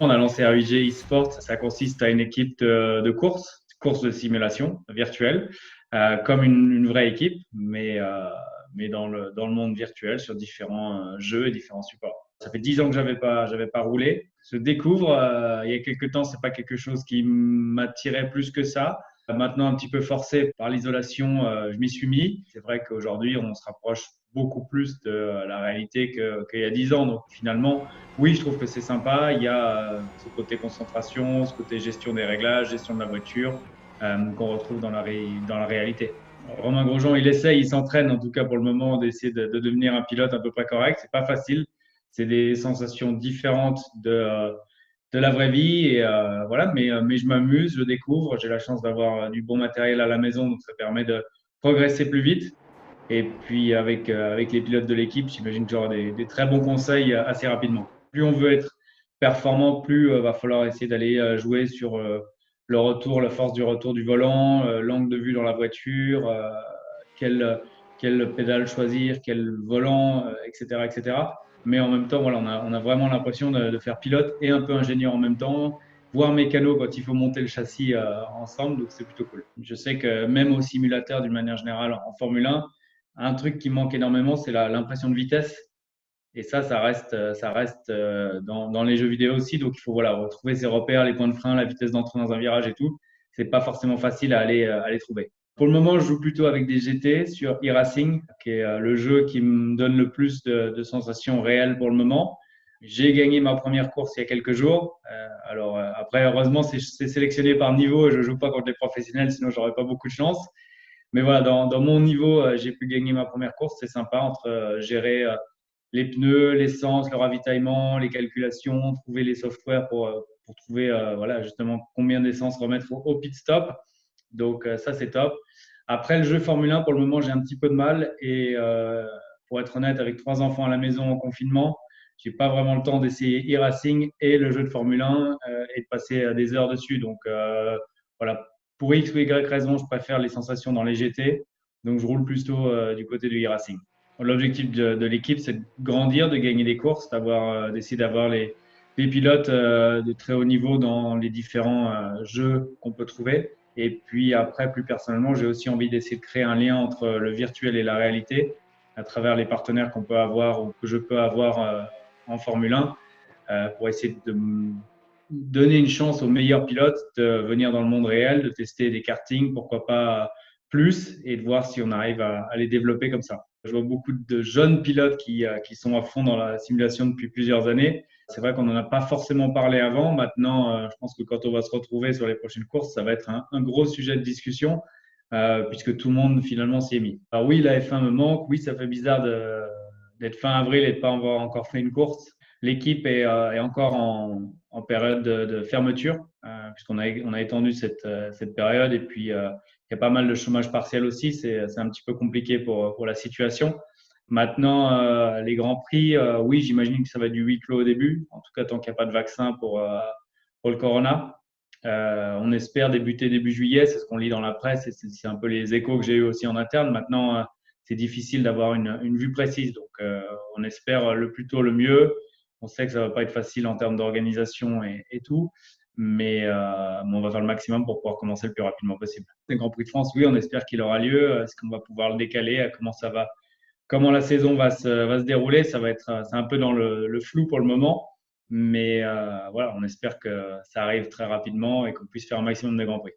On a lancé AUG eSport, ça consiste à une équipe de course de simulation virtuelle, comme une vraie équipe, mais dans le monde virtuel sur différents jeux et différents supports. Ça fait 10 ans que j'avais pas roulé. Je découvre, il y a quelques temps, c'est pas quelque chose qui m'attirait plus que ça. Maintenant, un petit peu forcé par l'isolation, je m'y suis mis. C'est vrai qu'aujourd'hui, on se rapproche beaucoup plus de la réalité qu'il y a 10 ans. Donc finalement, oui, je trouve que c'est sympa. Il y a ce côté concentration, ce côté gestion des réglages, gestion de la voiture qu'on retrouve dans la réalité. Romain Grosjean, il essaye, il s'entraîne en tout cas pour le moment d'essayer de devenir un pilote à peu près correct. C'est pas facile. C'est des sensations différentes de la vraie vie et voilà. Mais je m'amuse, je découvre. J'ai la chance d'avoir du bon matériel à la maison, donc ça permet de progresser plus vite. Et puis avec les pilotes de l'équipe, j'imagine que j'aurai des très bons conseils assez rapidement. Plus on veut être performant, plus va falloir essayer d'aller jouer sur le retour, la force du retour du volant, l'angle de vue dans la voiture, quelle, quelle pédale choisir, quel volant, etc., etc. Mais en même temps, voilà, on a vraiment l'impression de faire pilote et un peu ingénieur en même temps, voire mécano quand il faut monter le châssis ensemble, donc c'est plutôt cool. Je sais que même au simulateur, d'une manière générale, en Formule 1, un truc qui manque énormément, c'est l'impression de vitesse. Et ça reste dans les jeux vidéo aussi. Donc, il faut voilà, retrouver ses repères, les points de frein, la vitesse d'entrée dans un virage et tout. C'est pas forcément facile à les trouver. Pour le moment, je joue plutôt avec des GT sur e-racing, qui est le jeu qui me donne le plus de sensations réelles pour le moment. J'ai gagné ma première course il y a quelques jours. Après, heureusement, c'est sélectionné par niveau et je joue pas contre les professionnels, sinon j'aurais pas beaucoup de chance. Mais voilà, dans mon niveau, j'ai pu gagner ma première course. C'est sympa entre gérer les pneus, l'essence, le ravitaillement, les calculations, trouver les softwares pour trouver voilà, justement combien d'essence remettre au pit stop. Donc ça, c'est top. Après, le jeu Formule 1, pour le moment, j'ai un petit peu de mal. Et pour être honnête, avec 3 enfants à la maison en confinement, j'ai pas vraiment le temps d'essayer e-racing et le jeu de Formule 1 et de passer des heures dessus. Donc voilà, pour X ou Y raison, je préfère les sensations dans les GT. Donc je roule plutôt du côté du e-racing. L'objectif de l'équipe, c'est de grandir, de gagner des courses, d'essayer d'avoir les pilotes de très haut niveau dans les différents jeux qu'on peut trouver. Et puis après, plus personnellement, j'ai aussi envie d'essayer de créer un lien entre le virtuel et la réalité à travers les partenaires qu'on peut avoir ou que je peux avoir en Formule 1 pour essayer de donner une chance aux meilleurs pilotes de venir dans le monde réel, de tester des kartings, pourquoi pas plus, et de voir si on arrive à les développer comme ça. Je vois beaucoup de jeunes pilotes qui sont à fond dans la simulation depuis plusieurs années. C'est vrai qu'on n'en a pas forcément parlé avant. Maintenant, je pense que quand on va se retrouver sur les prochaines courses, ça va être un gros sujet de discussion puisque tout le monde finalement s'y est mis. Alors oui, la F1 me manque. Oui, ça fait bizarre d'être fin avril et de ne pas avoir encore fait une course. L'équipe est encore en période de fermeture on a étendu cette période et puis il y a pas mal de chômage partiel aussi. C'est un petit peu compliqué pour la situation. Maintenant, les grands prix, oui, j'imagine que ça va être du huis clos au début. En tout cas, tant qu'il n'y a pas de vaccin pour le corona. On espère débuter début juillet, c'est ce qu'on lit dans la presse et c'est un peu les échos que j'ai eu aussi en interne. Maintenant, c'est difficile d'avoir une vue précise. Donc, on espère le plus tôt le mieux. On sait que ça va pas être facile en termes d'organisation et tout, mais on va faire le maximum pour pouvoir commencer le plus rapidement possible. Le Grand Prix de France, oui, on espère qu'il aura lieu. Est-ce qu'on va pouvoir le décaler? Comment la saison va se dérouler? C'est un peu dans le flou pour le moment, mais voilà, on espère que ça arrive très rapidement et qu'on puisse faire un maximum de Grands Prix.